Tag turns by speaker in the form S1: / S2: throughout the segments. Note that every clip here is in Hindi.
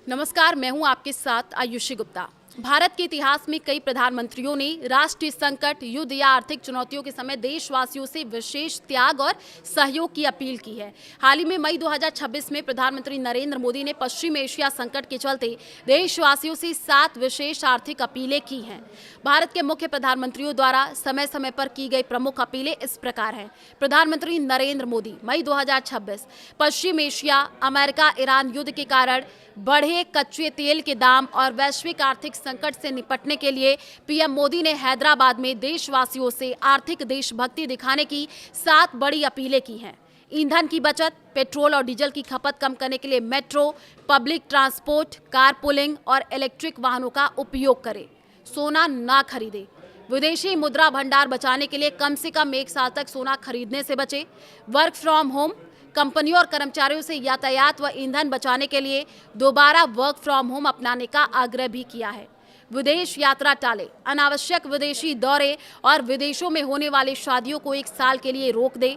S1: नमस्कार, मैं हूं आपके साथ आयुषी गुप्ता। भारत के इतिहास में कई प्रधानमंत्रियों ने राष्ट्रीय संकट, युद्ध या आर्थिक चुनौतियों के समय देशवासियों से विशेष त्याग और सहयोग की अपील की है। हाल ही में मई 2026 में प्रधानमंत्री नरेंद्र मोदी ने पश्चिम एशिया संकट के चलते देशवासियों से 7 विशेष आर्थिक अपीलें की हैं। भारत के मुख्य प्रधानमंत्रियों द्वारा समय समय पर की गई प्रमुख अपीलें इस प्रकार हैं। प्रधानमंत्री नरेंद्र मोदी मई 2026, पश्चिम एशिया, अमेरिका ईरान युद्ध के कारण बढ़े कच्चे तेल के दाम और वैश्विक आर्थिक संकट से निपटने के लिए पीएम मोदी ने हैदराबाद में देशवासियों से आर्थिक देशभक्ति दिखाने की 7 बड़ी अपीलें की हैं। ईंधन की बचत, पेट्रोल और डीजल की खपत कम करने के लिए मेट्रो, पब्लिक ट्रांसपोर्ट, कारपूलिंग और इलेक्ट्रिक वाहनों का उपयोग करें। सोना ना खरीदे। विदेशी मुद्रा भंडार बचाने के लिए कम से कम 1 साल तक सोना खरीदने से बचे। वर्क फ्रॉम होम, कंपनियों और कर्मचारियों से यातायात व ईंधन बचाने के लिए दोबारा वर्क फ्रॉम होम अपनाने का आग्रह भी किया है। विदेश यात्रा टाले, अनावश्यक विदेशी दौरे और विदेशों में होने वाली शादियों को 1 साल के लिए रोक दे।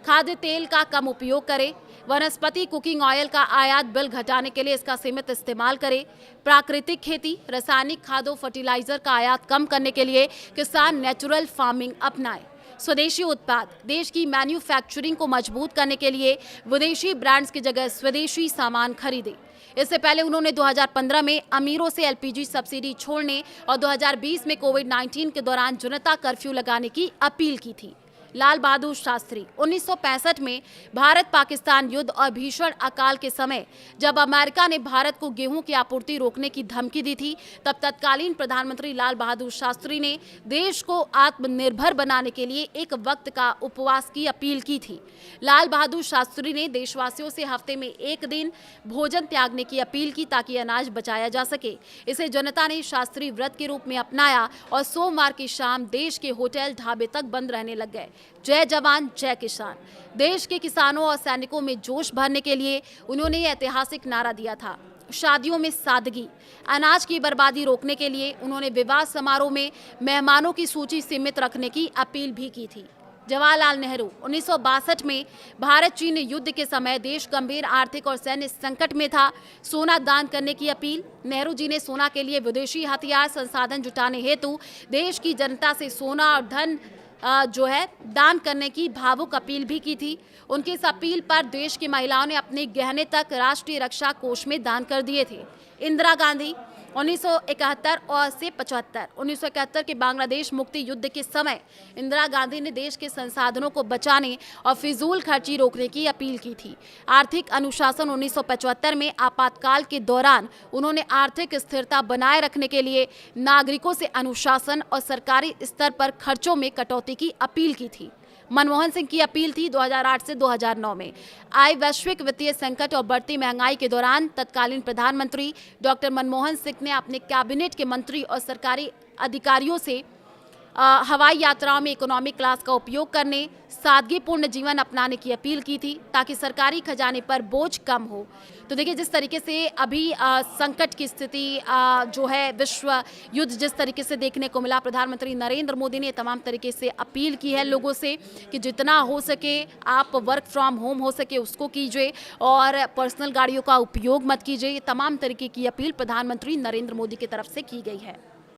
S1: खाद्य तेल का कम उपयोग करें। वनस्पति कुकिंग ऑयल का आयात बिल घटाने के लिए इसका सीमित इस्तेमाल करें। प्राकृतिक खेती, रासायनिक खादों, फर्टिलाइजर का आयात कम करने के लिए किसान नेचुरल फार्मिंग अपनाएं। स्वदेशी उत्पाद, देश की मैन्युफैक्चरिंग को मजबूत करने के लिए विदेशी ब्रांड्स की जगह स्वदेशी सामान खरीदें। इससे पहले उन्होंने 2015 में अमीरों से एलपीजी सब्सिडी छोड़ने और 2020 में कोविड-19 के दौरान जनता कर्फ्यू लगाने की अपील की थी। लाल बहादुर शास्त्री 1965 में भारत पाकिस्तान युद्ध और भीषण अकाल के समय जब अमेरिका ने भारत को गेहूं की आपूर्ति रोकने की धमकी दी थी, तब तत्कालीन प्रधानमंत्री लाल बहादुर शास्त्री ने देश को आत्मनिर्भर बनाने के लिए एक वक्त का उपवास की अपील की थी। लाल बहादुर शास्त्री ने देशवासियों से हफ्ते में 1 दिन भोजन त्यागने की अपील की ताकि अनाज बचाया जा सके। इसे जनता ने शास्त्री व्रत के रूप में अपनाया और सोमवार की शाम देश के होटल ढाबे तक बंद रहने लग गए। जय जवान जय किसान। देश के किसानों और सैनिकों में जोश भरने के लिए उन्होंने ये ऐतिहासिक नारा दिया था। शादियों में सादगी, अनाज की बर्बादी रोकने के लिए उन्होंने विवाह समारोह में मेहमानों की सूची सीमित रखने की अपील भी की थी। जवाहरलाल नेहरू 1962 में भारत चीन युद्ध के समय देश गंभीर आर्थिक और सैन्य संकट में था। सोना दान करने की अपील। नेहरू जी ने सोना के लिए विदेशी हथियार संसाधन जुटाने हेतु देश की जनता से सोना और धन दान करने की भावुक अपील भी की थी। उनकी इस अपील पर देश की महिलाओं ने अपने गहने तक राष्ट्रीय रक्षा कोष में दान कर दिए थे। इंदिरा गांधी 1971 और से 75, 1971 के बांग्लादेश मुक्ति युद्ध के समय इंदिरा गांधी ने देश के संसाधनों को बचाने और फिजूल खर्ची रोकने की अपील की थी। आर्थिक अनुशासन 1975 में आपातकाल के दौरान उन्होंने आर्थिक स्थिरता बनाए रखने के लिए नागरिकों से अनुशासन और सरकारी स्तर पर खर्चों में कटौती की अपील की थी। मनमोहन सिंह की अपील थी 2008 से 2009 में आए वैश्विक वित्तीय संकट और बढ़ती महंगाई के दौरान तत्कालीन प्रधानमंत्री डॉक्टर मनमोहन सिंह ने अपने कैबिनेट के मंत्री और सरकारी अधिकारियों से हवाई यात्राओं में इकोनॉमिक क्लास का उपयोग करने, सादगीपूर्ण जीवन अपनाने की अपील की थी ताकि सरकारी खजाने पर बोझ कम हो। तो देखिए, जिस तरीके से अभी संकट की स्थिति जो है, विश्व युद्ध जिस तरीके से देखने को मिला, प्रधानमंत्री नरेंद्र मोदी ने तमाम तरीके से अपील की है लोगों से कि जितना हो सके आप वर्क फ्रॉम होम हो सके उसको कीजिए और पर्सनल गाड़ियों का उपयोग मत कीजिए। तमाम तरीके की अपील प्रधानमंत्री नरेंद्र मोदी की तरफ से की गई है।